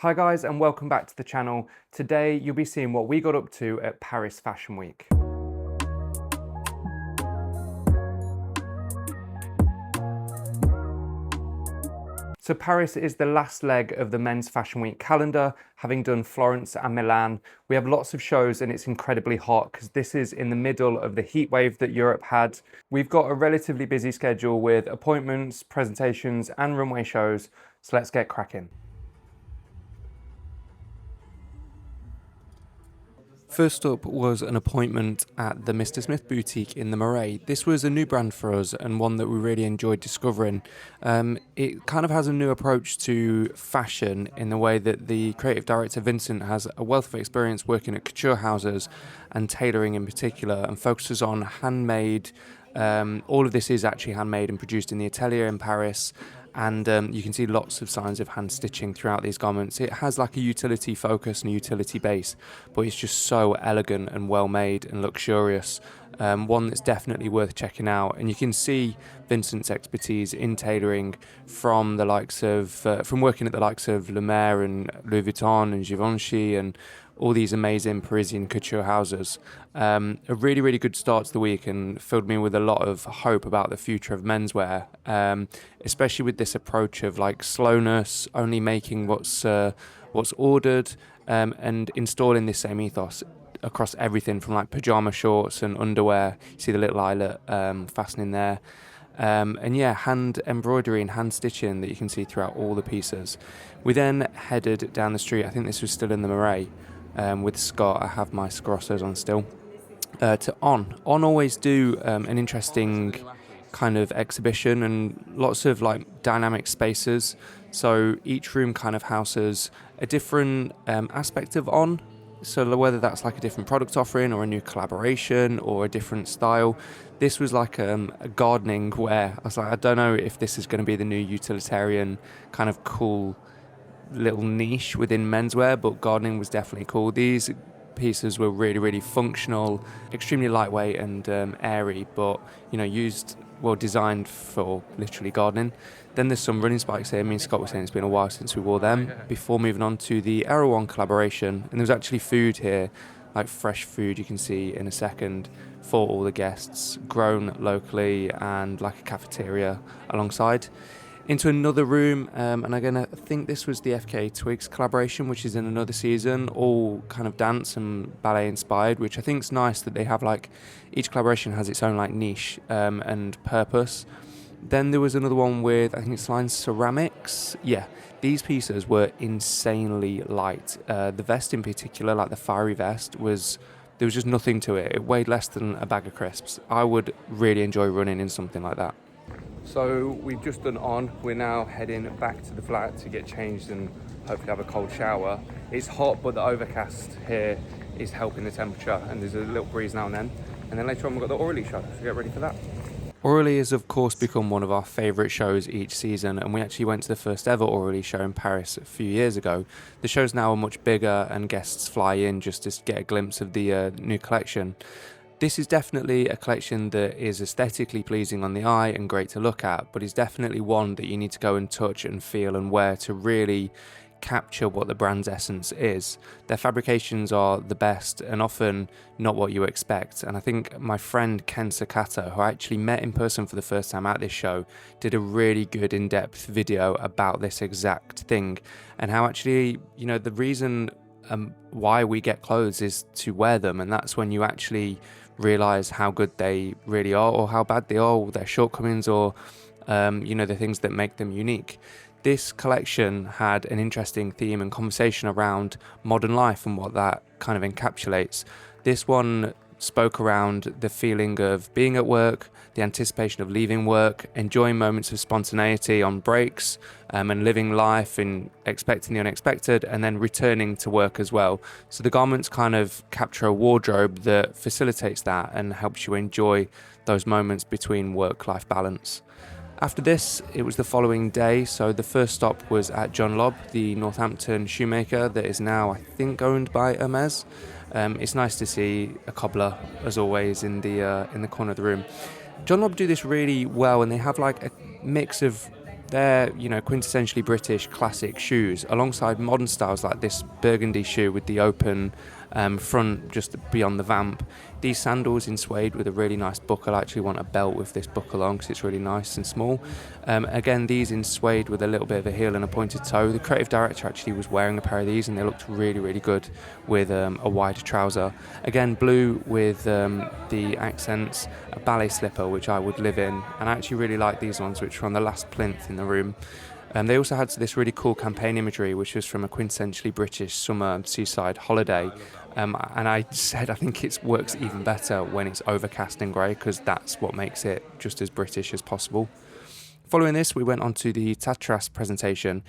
Hi guys and welcome back to the channel. Today you'll be seeing what we got up to at Paris Fashion Week. So Paris is the last leg of the men's fashion week calendar, having done Florence and Milan. We have lots of shows and it's incredibly hot because this is in the middle of the heat wave that Europe had. We've got a relatively busy schedule with appointments, presentations and runway shows, so let's get cracking. First up was an appointment at the Mr. Smith boutique in the Marais. This was a new brand for us and one that we really enjoyed discovering. It kind of has a new approach to fashion in the way that the creative director Vincent has a wealth of experience working at couture houses and tailoring in particular, and focuses on handmade. All of this is actually handmade and produced in the atelier in Paris. And you can see lots of signs of hand stitching throughout these garments. It has like a utility focus and a utility base, but it's just so elegant and well made and luxurious. One that's definitely worth checking out. And you can see Vincent's expertise in tailoring from the likes of from working at the likes of Le Maire and Louis Vuitton and Givenchy and all these amazing Parisian couture houses. A really, really good start to the week and filled me with a lot of hope about the future of menswear, especially with this approach of like slowness, only making what's ordered, and installing this same ethos across everything from like pajama shorts and underwear. You see the little eyelet fastening there. And yeah, hand embroidery and hand stitching that you can see throughout all the pieces. We then headed down the street, I think this was still in the Marais, with Scott. I have my Scrossos on still. To On always do an interesting kind of exhibition and lots of like dynamic spaces. So each room kind of houses a different aspect of On. So whether that's like a different product offering or a new collaboration or a different style. This was like a gardening where I was like, I don't know if this is going to be the new utilitarian kind of cool little niche within menswear, but gardening was definitely cool. These pieces were really, really functional, extremely lightweight and airy, but designed for literally gardening. Then there's some running spikes here. Me and Scott were saying it's been a while since we wore them. Before moving on to the Erewhon collaboration, and there's actually food here, like fresh food you can see in a second for all the guests, grown locally, and like a cafeteria alongside. Into another room, and I think this was the FKA Twigs collaboration, which is in another season, all kind of dance and ballet inspired, which I think is nice that they have like, each collaboration has its own like niche and purpose. Then there was another one with, I think it's Line Ceramics. Yeah, these pieces were insanely light. The vest in particular, like the fiery vest, there was just nothing to it. It weighed less than a bag of crisps. I would really enjoy running in something like that. So we've just done On. We're now heading back to the flat to get changed and hopefully have a cold shower. It's hot, but the overcast here is helping the temperature, and there's a little breeze now and then. And then later on we've got the AuraLee show, so get ready for that. AuraLee has of course become one of our favourite shows each season, and we actually went to the first ever AuraLee show in Paris a few years ago. The shows now are much bigger and guests fly in just to get a glimpse of the new collection. This is definitely a collection that is aesthetically pleasing on the eye and great to look at, but is definitely one that you need to go and touch and feel and wear to really capture what the brand's essence is. Their fabrications are the best and often not what you expect, and I think my friend Ken Sakata, who I actually met in person for the first time at this show, did a really good in-depth video about this exact thing, and how actually, the reason why we get clothes is to wear them, and that's when you actually realize how good they really are or how bad they are, or their shortcomings, or the things that make them unique. This collection had an interesting theme and conversation around modern life and what that kind of encapsulates. This one spoke around the feeling of being at work, the anticipation of leaving work, enjoying moments of spontaneity on breaks, and living life and expecting the unexpected, and then returning to work as well. So the garments kind of capture a wardrobe that facilitates that and helps you enjoy those moments between work-life balance. After this, it was the following day, so the first stop was at John Lobb, the Northampton shoemaker that is now, I think, owned by Hermes. It's nice to see a cobbler, as always, in the corner of the room. John Lobb do this really well, and they have like a mix of They're, you know, quintessentially British classic shoes, alongside modern styles like this burgundy shoe with the open front just beyond the vamp. These sandals in suede with a really nice buckle. I actually want a belt with this buckle on because it's really nice and small. Again, these in suede with a little bit of a heel and a pointed toe. The creative director actually was wearing a pair of these and they looked really, really good with a wider trouser. Again, blue with the accents, a ballet slipper, which I would live in. And I actually really like these ones, which were on the last plinth in the room. They also had this really cool campaign imagery, which was from a quintessentially British summer seaside holiday. And I said I think it works even better when it's overcast and grey, because that's what makes it just as British as possible. Following this, we went on to the Tatras presentation.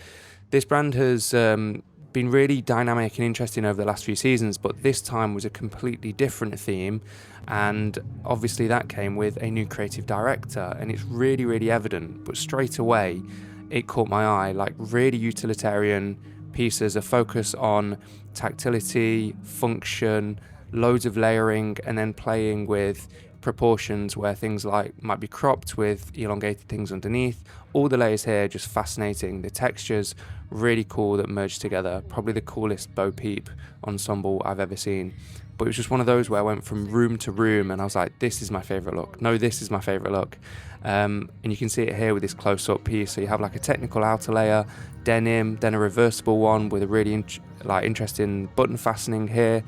This brand has been really dynamic and interesting over the last few seasons, but this time was a completely different theme, and obviously that came with a new creative director, and it's really, really evident. But straight away, it caught my eye, like really utilitarian pieces, a focus on tactility, function, loads of layering, and then playing with proportions where things like might be cropped with elongated things underneath. All the layers here just fascinating. The textures really cool that merged together. Probably the coolest Bo Peep ensemble I've ever seen. But it was just one of those where I went from room to room and I was like, this is my favorite look. No, this is my favorite look. And you can see it here with this close-up piece. So you have like a technical outer layer, denim, then a reversible one with a really interesting button fastening here,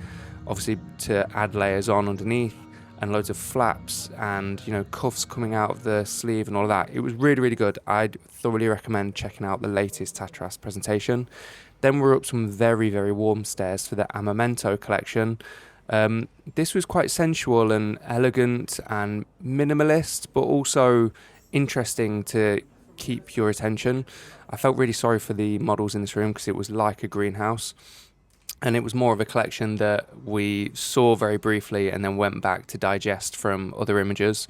obviously to add layers on underneath, and loads of flaps and, you know, cuffs coming out of the sleeve and all of that. It was really, really good. I'd thoroughly recommend checking out the latest Tatras presentation. Then we're up some very, very warm stairs for the Amomento collection. This was quite sensual and elegant and minimalist, but also interesting to keep your attention. I felt really sorry for the models in this room because it was like a greenhouse. And it was more of a collection that we saw very briefly and then went back to digest from other images.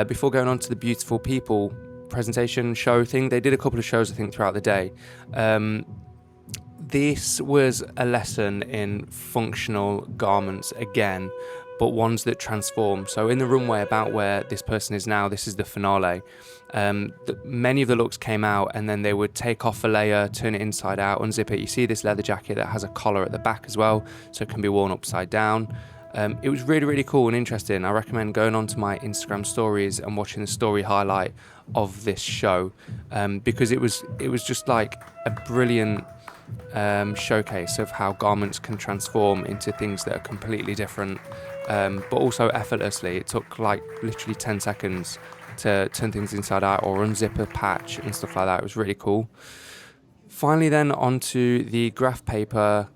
Before going on to the beautiful people presentation show thing, they did a couple of shows, I think, throughout the day. This was a lesson in functional garments again, but ones that transform. So in the runway about where this person is now, this is the finale. Many of the looks came out and then they would take off a layer, turn it inside out, unzip it. You see this leather jacket that has a collar at the back as well, so it can be worn upside down. It was really, really cool and interesting. I recommend going onto my Instagram stories and watching the story highlight of this show, because it was just like a brilliant showcase of how garments can transform into things that are completely different, but also effortlessly. It took like literally 10 seconds to turn things inside out or unzip a patch and stuff like that. It was really cool. Finally then onto the graph paper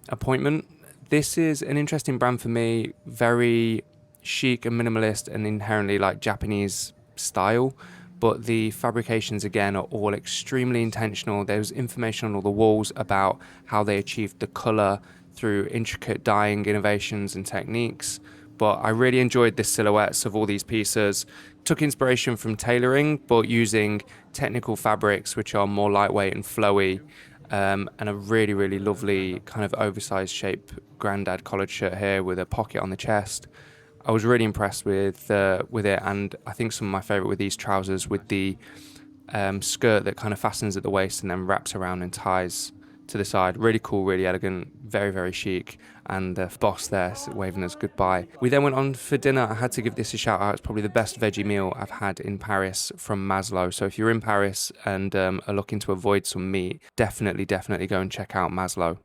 appointment. This is an interesting brand for me, very chic and minimalist and inherently like Japanese style, but the fabrications again are all extremely intentional. There's information on all the walls about how they achieved the colour through intricate dyeing innovations and techniques. But I really enjoyed the silhouettes of all these pieces. Took inspiration from tailoring, but using technical fabrics which are more lightweight and flowy, and a really, really lovely kind of oversized shape grandad collared shirt here with a pocket on the chest. I was really impressed with it, and I think some of my favourite were these trousers with the skirt that kind of fastens at the waist and then wraps around and ties to the side. Really cool, really elegant, very, very chic, and the boss there waving us goodbye. We then went on for dinner. I had to give this a shout out. It's probably the best veggie meal I've had in Paris from Maslow. So if you're in Paris and are looking to avoid some meat, definitely go and check out Maslow.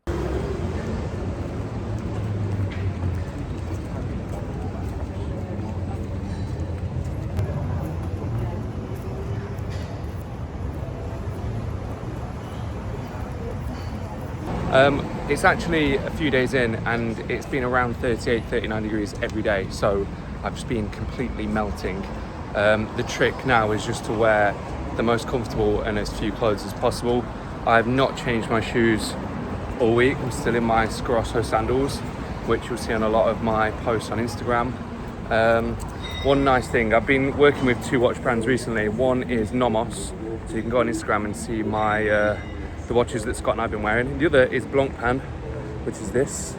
It's actually a few days in and it's been around 38, 39 degrees every day, so I've just been completely melting. The trick now is just to wear the most comfortable and as few clothes as possible. I have not changed my shoes all week. I'm still in my Scorosso sandals, which you'll see on a lot of my posts on Instagram. One nice thing, I've been working with two watch brands recently. One is Nomos, so you can go on Instagram and see my the watches that Scott and I've been wearing. The other is Blancpain, which is this.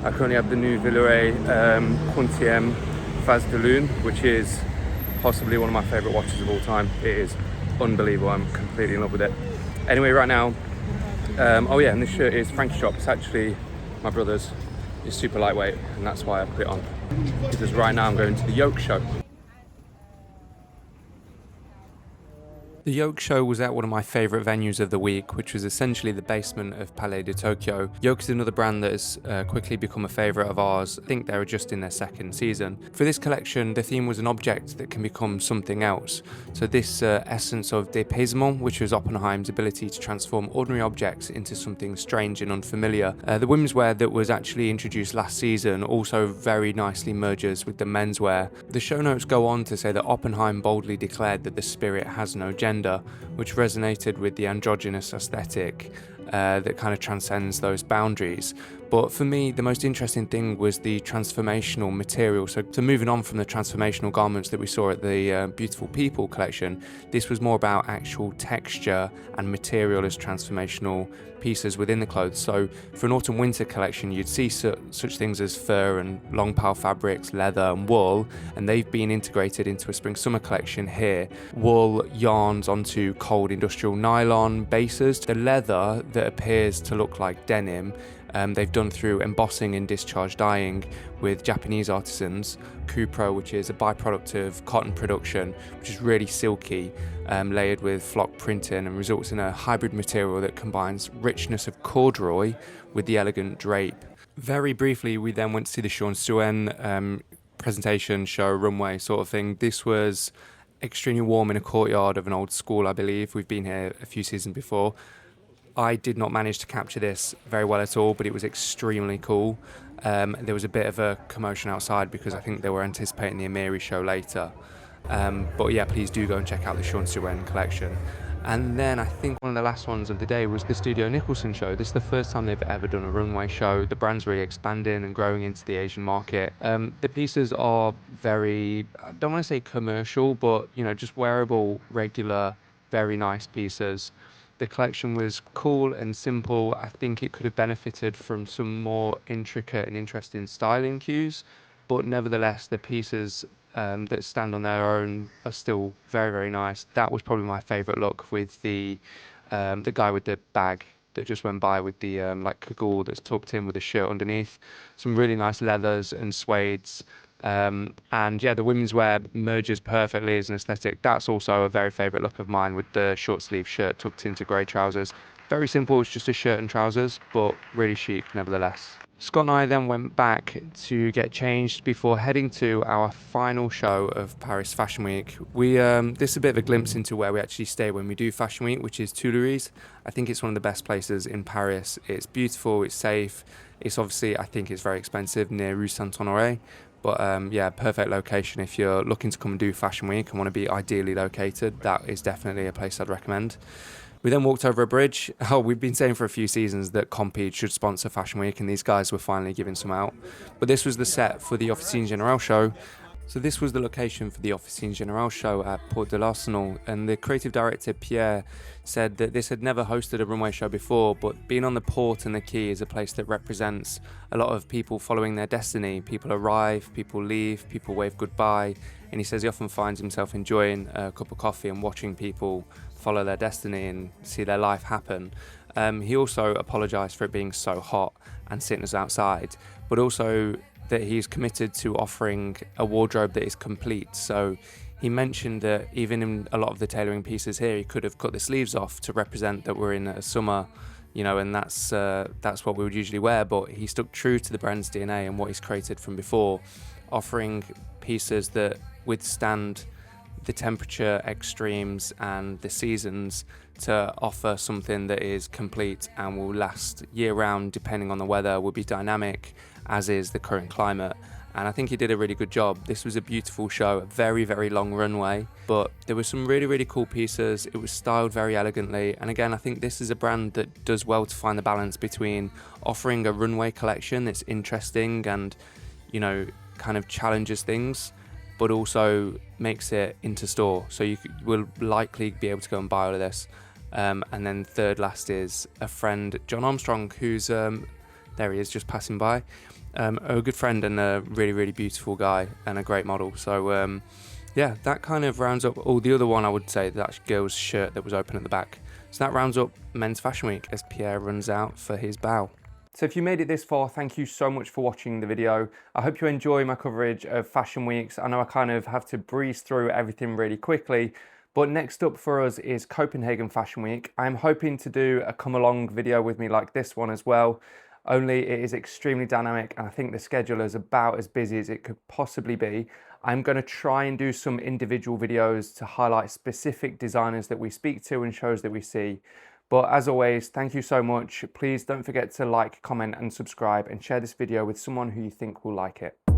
I currently have the new Villeray Quantième Phase de Lune, which is possibly one of my favourite watches of all time. It is unbelievable. I'm completely in love with it. Anyway, right now, oh yeah, and this shirt is Frankie Shop. It's actually my brother's. It's super lightweight, and that's why I put it on. Because right now I'm going to the Yoke show. The Yoke show was at one of my favourite venues of the week, which was essentially the basement of AuraLee Tokyo. Yoke is another brand that has quickly become a favourite of ours. I think they're just in their second season. For this collection, the theme was an object that can become something else. So this essence of dépaysement, which was Oppenheim's ability to transform ordinary objects into something strange and unfamiliar. The women's wear that was actually introduced last season also very nicely merges with the menswear. The show notes go on to say that Oppenheim boldly declared that the spirit has no gender, which resonated with the androgynous aesthetic that kind of transcends those boundaries. But for me, the most interesting thing was the transformational material. So moving on from the transformational garments that we saw at the Beautiful People collection, this was more about actual texture and material as transformational pieces within the clothes. So for an autumn-winter collection, you'd see such things as fur and long pile fabrics, leather and wool, and they've been integrated into a spring-summer collection here. Wool yarns onto cold industrial nylon bases. The leather that appears to look like denim, they've done through embossing and discharge dyeing with Japanese artisans. Cupro, which is a byproduct of cotton production, which is really silky, layered with flock printing, and results in a hybrid material that combines richness of corduroy with the elegant drape. Very briefly, we then went to see the Shaun Suen presentation show, runway sort of thing. This was extremely warm in a courtyard of an old school, I believe. We've been here a few seasons before. I did not manage to capture this very well at all, but it was extremely cool. There was a bit of a commotion outside because I think they were anticipating the Amiri show later. But yeah, please do go and check out the Shaun Suen collection. And then I think one of the last ones of the day was the Studio Nicholson show. This is the first time they've ever done a runway show. The brand's really expanding and growing into the Asian market. The pieces are very, I don't want to say commercial, but just wearable, regular, very nice pieces. The collection was cool and simple. I think it could have benefited from some more intricate and interesting styling cues, but nevertheless, the pieces that stand on their own are still very, very nice. That was probably my favourite look, with the guy with the bag that just went by with the like cagoule that's tucked in with a shirt underneath. Some really nice leathers and suedes. And yeah, the women's wear merges perfectly as an aesthetic. That's also a very favourite look of mine, with the short sleeve shirt tucked into grey trousers. Very simple, it's just a shirt and trousers, but really chic nevertheless. Scott and I then went back to get changed before heading to our final show of Paris Fashion Week. This is a bit of a glimpse into where we actually stay when we do Fashion Week, which is Tuileries. I think it's one of the best places in Paris. It's beautiful, it's safe. It's obviously, I think it's very expensive, near Rue Saint-Honoré. But yeah, perfect location if you're looking to come and do Fashion Week and want to be ideally located. That is definitely a place I'd recommend. We then walked over a bridge. Oh, we've been saying for a few seasons that Compede should sponsor Fashion Week, and these guys were finally giving some out. But this was the set for the Officine Generale show. So this was the location for the Officine Generale show at Porte de l'Arsenal, and the creative director Pierre said that this had never hosted a runway show before, but being on the port and the quay is a place that represents a lot of people following their destiny. People arrive, people leave, people wave goodbye, and he says he often finds himself enjoying a cup of coffee and watching people follow their destiny and see their life happen. He also apologised for it being so hot and sitting us outside, but also that he's committed to offering a wardrobe that is complete. So he mentioned that even in a lot of the tailoring pieces here, he could have cut the sleeves off to represent that we're in a summer, and that's what we would usually wear. But he stuck true to the brand's DNA and what he's created from before, offering pieces that withstand the temperature extremes and the seasons to offer something that is complete and will last year round depending on the weather, will be dynamic, as is the current climate. And I think he did a really good job. This was a beautiful show, a very, very long runway, but there were some really, really cool pieces. It was styled very elegantly. And again, I think this is a brand that does well to find the balance between offering a runway collection that's interesting and, kind of challenges things, but also makes it into store. So you will likely be able to go and buy all of this. And then third last is a friend, John Armstrong, who's, there he is just passing by. A good friend and a really, really beautiful guy and a great model. So Yeah, that kind of rounds up all the other one, I would say, that girl's shirt that was open at the back. So that rounds up Men's Fashion Week as Pierre runs out for his bow. So if you made it this far, thank you so much for watching the video. I hope you enjoy my coverage of Fashion Weeks. I know I kind of have to breeze through everything really quickly, but next up for us is Copenhagen Fashion Week. I'm hoping to do a come along video with me like this one as well, only it is extremely dynamic and I think the schedule is about as busy as it could possibly be. I'm going to try and do some individual videos to highlight specific designers that we speak to and shows that we see. But as always, thank you so much. Please don't forget to like, comment and subscribe and share this video with someone who you think will like it.